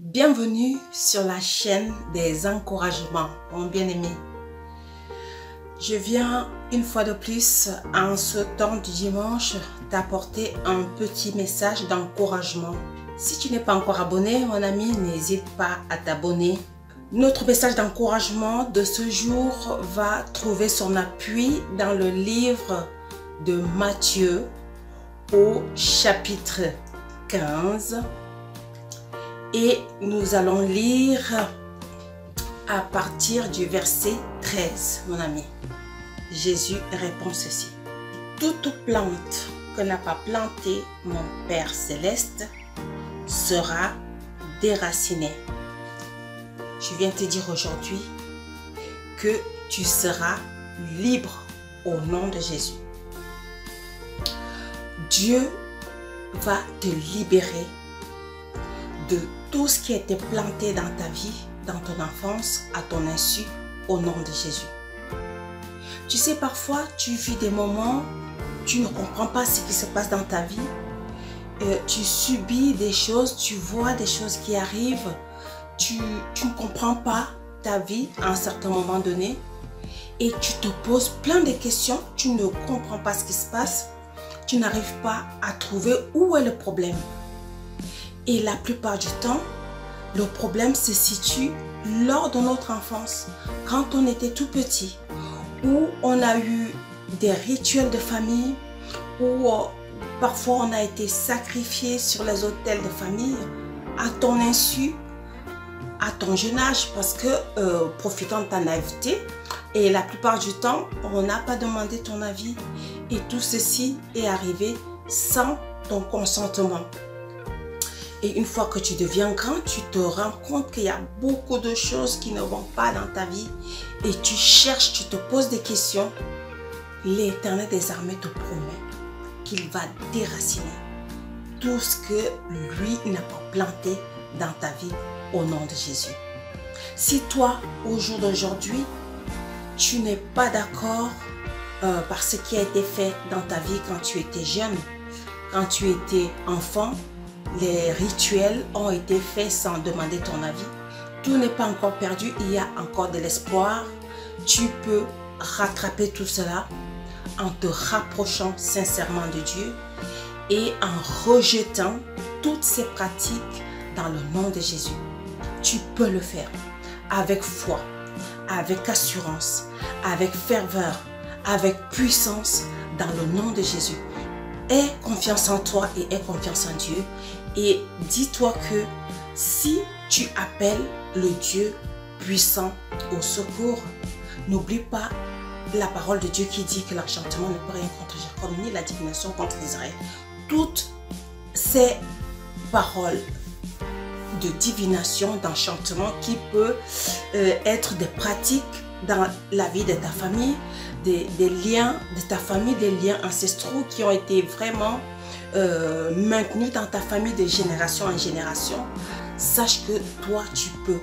Bienvenue sur la chaîne des encouragements, mon bien-aimé. Je viens une fois de plus, en ce temps du dimanche, t'apporter un petit message d'encouragement. Si tu n'es pas encore abonné, mon ami, n'hésite pas à t'abonner. Notre message d'encouragement de ce jour va trouver son appui dans le livre de Matthieu au chapitre 15. Et nous allons lire à partir du verset 13, mon ami. Jésus répond ceci. Toute plante que n'a pas plantée mon Père Céleste sera déracinée. Je viens te dire aujourd'hui que tu seras libre au nom de Jésus. Dieu va te libérer de tout ce qui a été planté dans ta vie, dans ton enfance, à ton insu, au nom de Jésus. Tu sais, parfois, tu vis des moments, tu ne comprends pas ce qui se passe dans ta vie. Tu subis des choses, tu vois des choses qui arrivent. Tu ne comprends pas ta vie à un certain moment donné. Et tu te poses plein de questions. Tu ne comprends pas ce qui se passe. Tu n'arrives pas à trouver où est le problème. Et la plupart du temps, le problème se situe lors de notre enfance, quand on était tout petit, où on a eu des rituels de famille, où parfois on a été sacrifié sur les autels de famille, à ton insu, à ton jeune âge, parce que profitant de ta naïveté, et la plupart du temps, on n'a pas demandé ton avis, et tout ceci est arrivé sans ton consentement. Et une fois que tu deviens grand, tu te rends compte qu'il y a beaucoup de choses qui ne vont pas dans ta vie. Et tu cherches, tu te poses des questions. L'Éternel des armées te promet qu'il va déraciner tout ce que lui n'a pas planté dans ta vie au nom de Jésus. Si toi, au jour d'aujourd'hui, tu n'es pas d'accord par ce qui a été fait dans ta vie quand tu étais jeune, quand tu étais enfant, les rituels ont été faits sans demander ton avis. Tout n'est pas encore perdu, il y a encore de l'espoir. Tu peux rattraper tout cela en te rapprochant sincèrement de Dieu et en rejetant toutes ces pratiques dans le nom de Jésus. Tu peux le faire avec foi, avec assurance, avec ferveur, avec puissance dans le nom de Jésus. Aie confiance en toi et aie confiance en Dieu. Et dis-toi que si tu appelles le Dieu puissant au secours, n'oublie pas la parole de Dieu qui dit que l'enchantement ne peut rien contre Jacob, ni la divination contre Israël. Toutes ces paroles de divination, d'enchantement qui peuvent être des pratiques dans la vie de ta famille, des liens de ta famille, des liens ancestraux qui ont été vraiment maintenus dans ta famille de génération en génération. Sache que toi, tu peux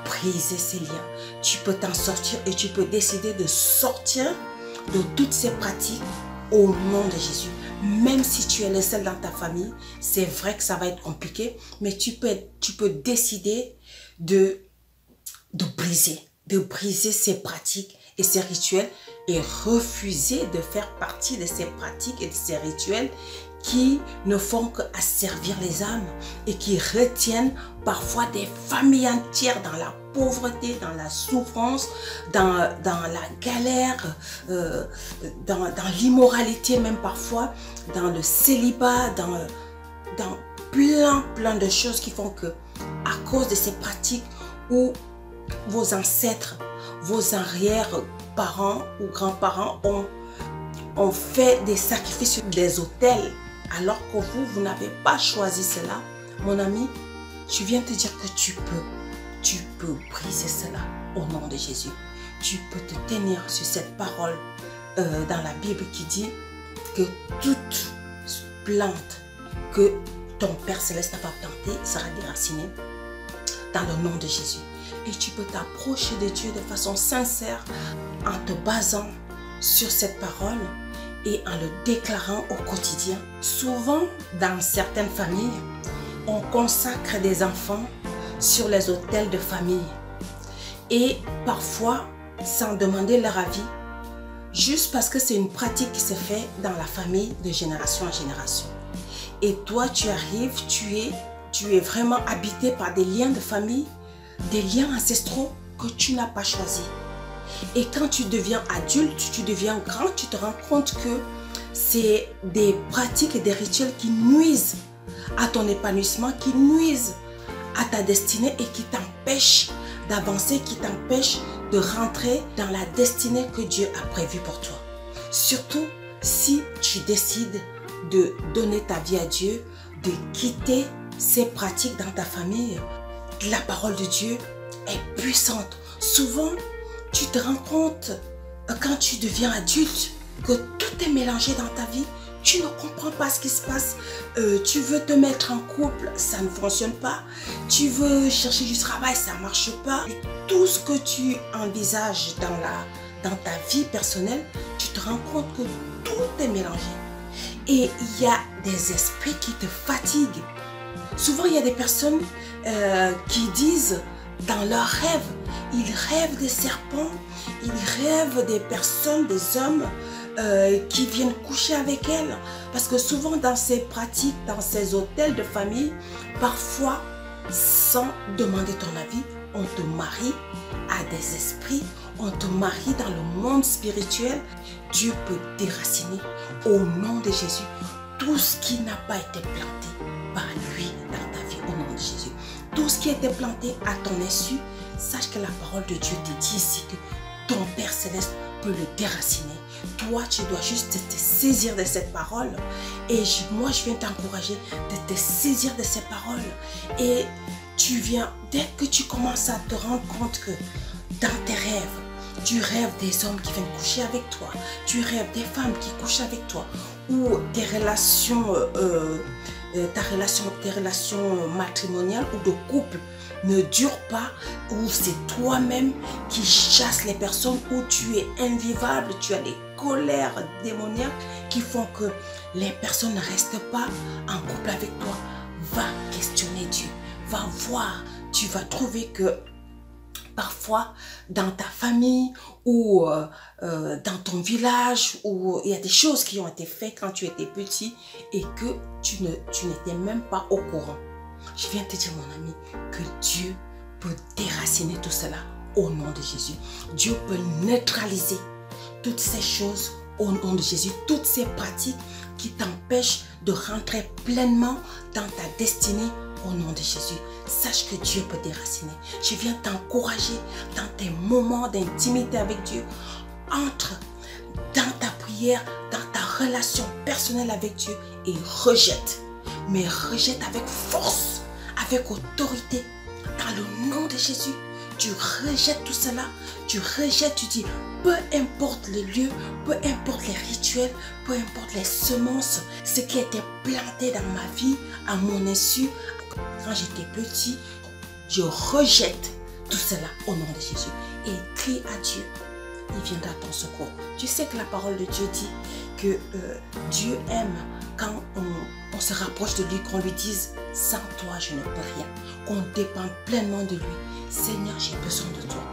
briser ces liens. Tu peux t'en sortir et tu peux décider de sortir de toutes ces pratiques au nom de Jésus. Même si tu es le seul dans ta famille, c'est vrai que ça va être compliqué, mais tu peux décider de briser ces pratiques et ces rituels et refuser de faire partie de ces pratiques et de ces rituels qui ne font qu'asservir les âmes et qui retiennent parfois des familles entières dans la pauvreté, dans la souffrance, dans la galère, dans l'immoralité même parfois, dans le célibat, dans plein de choses qui font que à cause de ces pratiques où vos ancêtres, vos arrière-parents ou grands-parents ont fait des sacrifices sur des autels alors que vous n'avez pas choisi cela. Mon ami, je viens te dire que tu peux briser cela au nom de Jésus. Tu peux te tenir sur cette parole dans la Bible qui dit que toute plante que ton Père Céleste n'a pas plantée sera déracinée dans le nom de Jésus. Et tu peux t'approcher de Dieu de façon sincère en te basant sur cette parole et en le déclarant au quotidien. Souvent, dans certaines familles, on consacre des enfants sur les autels de famille. Et parfois, sans demander leur avis, juste parce que c'est une pratique qui se fait dans la famille de génération en génération. Et toi, tu arrives, tu es vraiment habité par des liens de famille, des liens ancestraux que tu n'as pas choisis. Et quand tu deviens adulte, tu deviens grand, tu te rends compte que c'est des pratiques et des rituels qui nuisent à ton épanouissement, qui nuisent à ta destinée et qui t'empêchent d'avancer, qui t'empêchent de rentrer dans la destinée que Dieu a prévue pour toi. Surtout si tu décides de donner ta vie à Dieu, de quitter ces pratiques dans ta famille. La parole de Dieu est puissante. Souvent, tu te rends compte quand tu deviens adulte que tout est mélangé dans ta vie. Tu ne comprends pas ce qui se passe. Tu veux te mettre en couple, ça ne fonctionne pas. Tu veux chercher du travail, ça ne marche pas. Et tout ce que tu envisages dans ta vie personnelle, tu te rends compte que tout est mélangé. Et il y a des esprits qui te fatiguent. Souvent, il y a des personnes qui disent dans leurs rêves, ils rêvent des serpents, ils rêvent des personnes, des hommes qui viennent coucher avec elles. Parce que souvent dans ces pratiques, dans ces hôtels de famille, parfois, sans demander ton avis, on te marie à des esprits, on te marie dans le monde spirituel. Dieu peut déraciner au nom de Jésus tout ce qui n'a pas été planté par lui dans ta vie au nom de Jésus. Tout ce qui a été planté à ton insu, sache que la parole de Dieu te dit ici que ton Père Céleste peut le déraciner. Toi, tu dois juste te saisir de cette parole. Et moi, je viens t'encourager de te saisir de ces paroles. Et tu viens, dès que tu commences à te rendre compte que dans tes rêves, tu rêves des hommes qui viennent coucher avec toi, tu rêves des femmes qui couchent avec toi, ou des relations, tes relations matrimoniales ou de couple ne durent pas, ou c'est toi-même qui chasses les personnes, où tu es invivable, tu as des colères démoniaques qui font que les personnes ne restent pas en couple avec toi. Va questionner Dieu, va voir, tu vas trouver que parfois dans ta famille ou dans ton village, où il y a des choses qui ont été faites quand tu étais petit et que tu n'étais même pas au courant. Je viens te dire, mon ami, que Dieu peut déraciner tout cela au nom de Jésus. Dieu peut neutraliser toutes ces choses au nom de Jésus, toutes ces pratiques qui t'empêchent de rentrer pleinement dans ta destinée au nom de Jésus. Sache que Dieu peut déraciner. Je viens t'encourager dans tes moments d'intimité avec Dieu. Entre dans ta prière, dans ta relation personnelle avec Dieu et rejette. Mais rejette avec force, avec autorité, dans le nom de Jésus. Tu rejettes tout cela, tu rejettes, tu dis, peu importe le lieu, peu importe les rituels, peu importe les semences, ce qui était planté dans ma vie, à mon insu, quand j'étais petit, je rejette tout cela au nom de Jésus. Et crie à Dieu, il viendra à ton secours. Tu sais que la parole de Dieu dit que Dieu aime quand on se rapproche de lui, qu'on lui dise, sans toi je ne peux rien, qu'on dépend pleinement de lui. Seigneur, j'ai besoin de toi.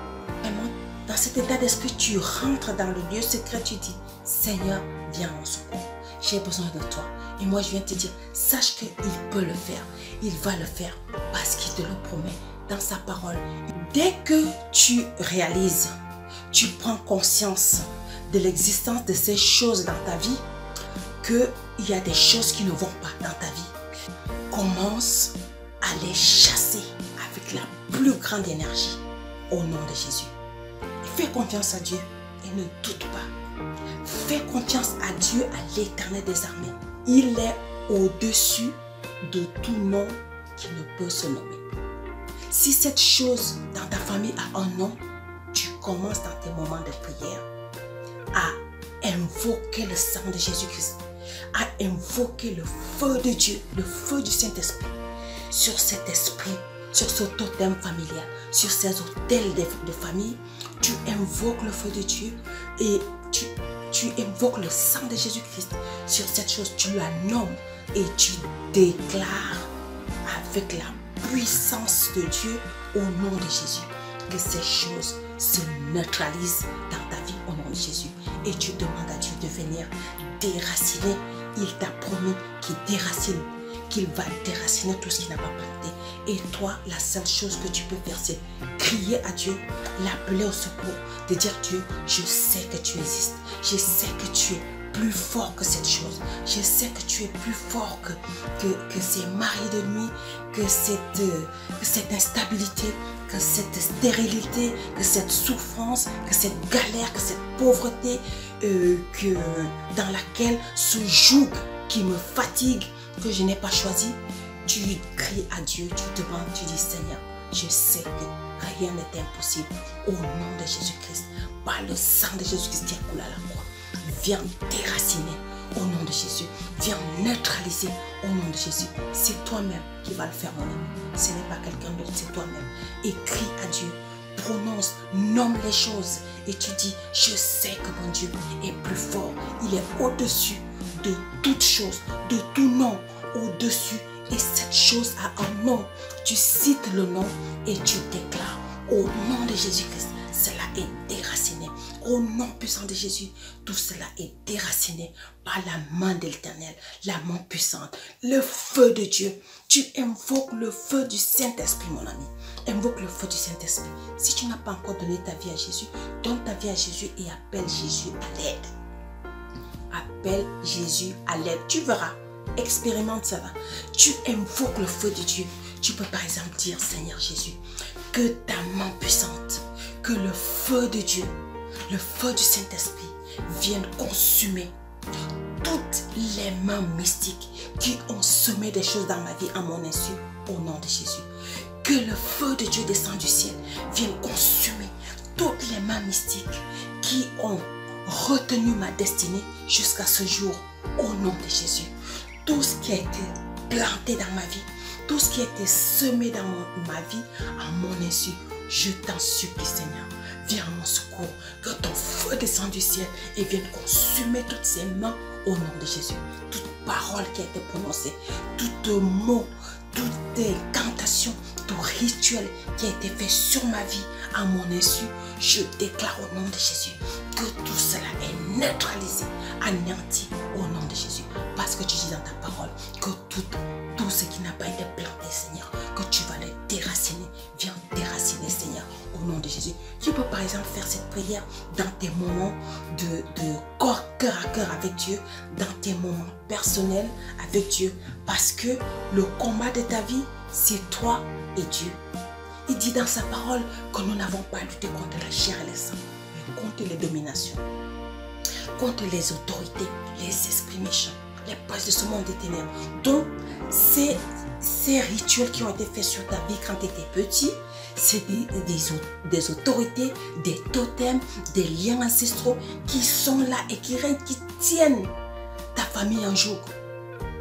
Vraiment, dans cet état d'esprit, tu rentres dans le lieu secret, tu dis, Seigneur, viens à mon secours. J'ai besoin de toi. Et moi, je viens te dire, sache qu'il peut le faire. Il va le faire parce qu'il te le promet dans sa parole. Dès que tu réalises, tu prends conscience de l'existence de ces choses dans ta vie, qu'il y a des choses qui ne vont pas dans ta vie. Commence à les chasser avec la plus grande énergie au nom de Jésus. Fais confiance à Dieu et ne doute pas. Fais confiance à Dieu, à l'Éternel des armées. Il est au-dessus de tout nom qui ne peut se nommer. Si cette chose dans ta famille a un nom, tu commences dans tes moments de prière à invoquer le sang de Jésus-Christ, à invoquer le feu de Dieu, le feu du Saint-Esprit sur cet esprit, sur ce totem familial, sur ces autels de famille. Tu invoques le feu de Dieu et tu invoques le sang de Jésus-Christ sur cette chose. Tu la nommes et tu déclares avec la puissance de Dieu au nom de Jésus. Que ces choses se neutralisent dans ta vie au nom de Jésus. Et tu demandes à Dieu de venir déraciner. Il t'a promis qu'il déracine, qu'il va déraciner tout ce qui n'a pas planté. Et toi, la seule chose que tu peux faire, c'est crier à Dieu, l'appeler au secours, de dire Dieu, je sais que tu existes, je sais que tu es plus fort que cette chose, je sais que tu es plus fort que ces maris de nuit, que cette instabilité, que cette stérilité, que cette souffrance, que cette galère, que cette pauvreté dans laquelle ce joug qui me fatigue, que je n'ai pas choisi. Tu cries à Dieu, tu demandes, tu dis Seigneur, je sais que rien n'est impossible au nom de Jésus-Christ. Par le sang de Jésus-Christ qui a coulé à la croix, viens déraciner au nom de Jésus. Viens neutraliser au nom de Jésus. C'est toi-même qui vas le faire, mon ami. Ce n'est pas quelqu'un d'autre, c'est toi-même. Et crie à Dieu, prononce, nomme les choses. Et tu dis, je sais que mon Dieu est plus fort. Il est au-dessus de toute chose, de tout nom, au-dessus. Et cette chose a un nom. Tu cites le nom et tu déclares au nom de Jésus-Christ. Cela est déraciné. Au nom puissant de Jésus, tout cela est déraciné par la main de l'Éternel, la main puissante, le feu de Dieu. Tu invoques le feu du Saint-Esprit, mon ami. Invoque le feu du Saint-Esprit. Si tu n'as pas encore donné ta vie à Jésus, donne ta vie à Jésus et appelle Jésus à l'aide. Appelle Jésus à l'aide. Tu verras. Expérimente ça. Tu invoques le feu de Dieu. Tu peux par exemple dire, Seigneur Jésus, que ta main puissante, que le feu de Dieu, le feu du Saint-Esprit vienne consumer toutes les mains mystiques qui ont semé des choses dans ma vie à mon insu au nom de Jésus. Que le feu de Dieu descend du ciel, vienne consumer toutes les mains mystiques qui ont retenu ma destinée jusqu'à ce jour au nom de Jésus. Tout ce qui a été planté dans ma vie, tout ce qui a été semé dans ma vie à mon insu, je t'en supplie Seigneur, viens à mon secours, que ton feu descende du ciel et vienne consumer toutes ces mains au nom de Jésus. Toute parole qui a été prononcée, tout mot, toute incantation, tout rituel qui a été fait sur ma vie à mon insu, je déclare au nom de Jésus que tout cela est neutralisé, anéanti au nom de Jésus. Parce que tu dis dans ta parole que tout ce qui n'a pas été planté, Seigneur, que tu vas les déraciner. Viens déraciner, Seigneur, au nom de Jésus. Tu peux par exemple faire cette prière dans tes moments de cœur à cœur avec Dieu, dans tes moments personnels avec Dieu. Parce que le combat de ta vie, c'est toi et Dieu. Il dit dans sa parole que nous n'avons pas lutté contre la chair et le sang, mais contre les dominations, contre les autorités, les esprits méchants, les princes de ce monde des ténèbres. Donc, ces rituels qui ont été faits sur ta vie quand tu étais petit, c'est des autorités, des totems, des liens ancestraux qui sont là et qui tiennent ta famille en jour.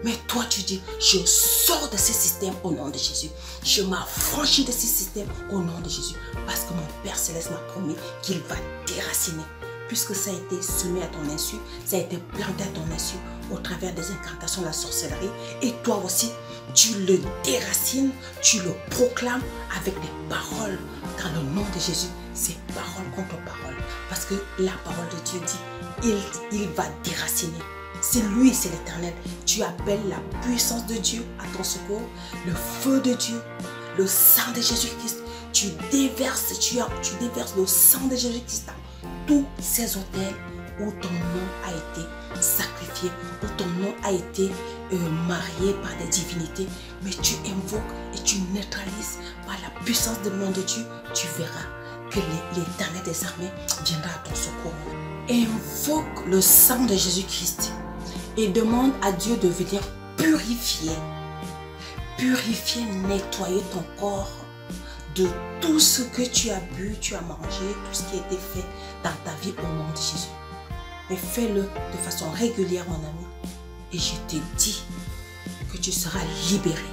Mais toi, tu dis, je sors de ce système au nom de Jésus. Je m'affranchis de ce système au nom de Jésus. Parce que mon Père Céleste m'a promis qu'il va déraciner. Puisque ça a été semé à ton insu, ça a été planté à ton insu au travers des incantations de la sorcellerie. Et toi aussi, tu le déracines, tu le proclames avec des paroles dans le nom de Jésus. C'est parole contre parole. Parce que la parole de Dieu dit, il va déraciner. C'est lui, c'est l'Éternel. Tu appelles la puissance de Dieu à ton secours, le feu de Dieu, le sang de Jésus-Christ. Tu déverses le sang de Jésus-Christ dans tous ces autels où ton nom a été sacrifié, où ton nom a été marié par des divinités. Mais tu invoques et tu neutralises par la puissance de nom de Dieu. Tu verras que l'Éternel des armées viendra à ton secours. Invoque le sang de Jésus-Christ et demande à Dieu de venir purifier, nettoyer ton corps de tout ce que tu as bu, tu as mangé, tout ce qui a été fait dans ta vie au nom de Jésus. Mais fais-le de façon régulière, mon ami. Et je te dis que tu seras libéré,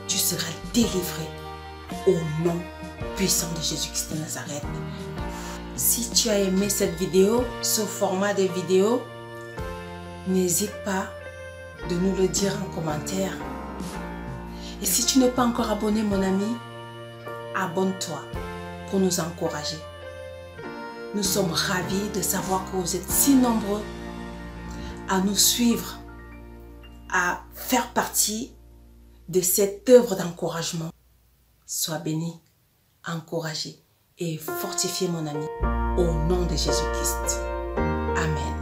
tu seras délivré au nom puissant de Jésus-Christ de Nazareth. Si tu as aimé cette vidéo, ce format de vidéo, n'hésite pas de nous le dire en commentaire. Et si tu n'es pas encore abonné, mon ami, abonne-toi pour nous encourager. Nous sommes ravis de savoir que vous êtes si nombreux à nous suivre, à faire partie de cette œuvre d'encouragement. Sois béni, encouragé et fortifié, mon ami, au nom de Jésus-Christ. Amen.